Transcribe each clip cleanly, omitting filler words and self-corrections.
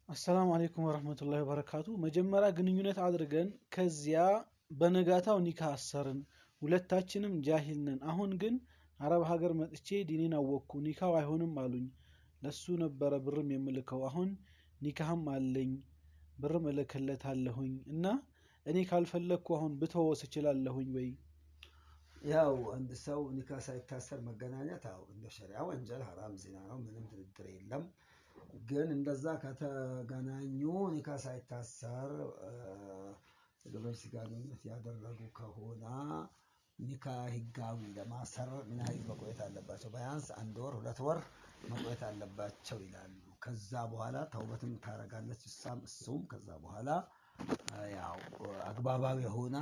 አሰላሙ አለይኩም ወራህመቱላሂ ወበረካቱ መጀመሪያ ግንኙነት አድርገን ከዚያ በነጋታው ኒካ አሰርን ሁለታችንም ጃሂል ነን አሁን ግን አረብ ሀገር መጥቼ ዲኔን አወቅኩ ኒካው አይሆንም አሉኝ ለሱ ነበረ ብርም የምልከው አሁን ኒካህም አለኝ ብርም እልክለታለሁኝ እና እኔ ካልፈለኩ አሁን ብተወስ እችላለሁኝ ወይ ያው አንድ ሰው ኒካ ሳይታሰር መገናኘት እንደ ሸሪዓ ወንጀል ሐራም ዚና ነው ምንም ድርድር የለም ግን እንደዛ ከተገናኙ ኒካ ሳይታሰር ግብረ ስጋ ግንኙነት ያደረጉ ከሆነ ኒካ ህጋዊ ለማሰር ምን ያህል መቆየት አለባቸው ቢያንስ 1 ወር 2 ወር መቆየት አለባቸው ይላሉ ከዛ በኋላ ተውበትም ታረጋለች እሱም ከዛ በኋላ ያው አግባባዊ የሆነ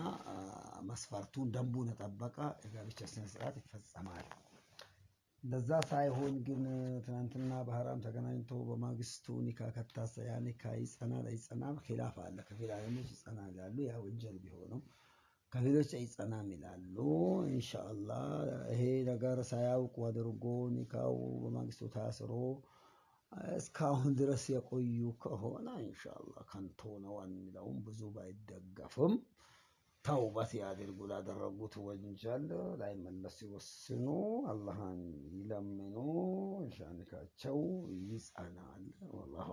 መስፈርቱን ደንቡን ተጠበቀ የጋብቻ ስነ ስርዓት ይፈጸማል እንደዛ ሳይሆን ግን ትናንትና በሐራም ተገናኝቶ በማግስቱ ኒካ ከታሰ ያ ኒካ ይጸናል አይጸናም ኺላፍ አለ ከፊላኖች ይጸናል ይላሉ ያ ወንጀል ቢሆንም ከፊሎች አይጸናም ይላሉ ኢንሻአላህ ይሄ ነገር ሳያውቁ አድርጎ ኒካው በማግስቱ ታስሮ እስካሁን ድረስ የቆዩ ከሆነ ኢንሻአላህ ከንቶ ነው አንለውም ብዙ ባይደገፍም ተውበት ያድርጉ ላደረጉት ወንጀል ላይመለሱ ይወስኑ አላህን ይለምኑ ኢንሻአላህ ይጸናል ወላሂ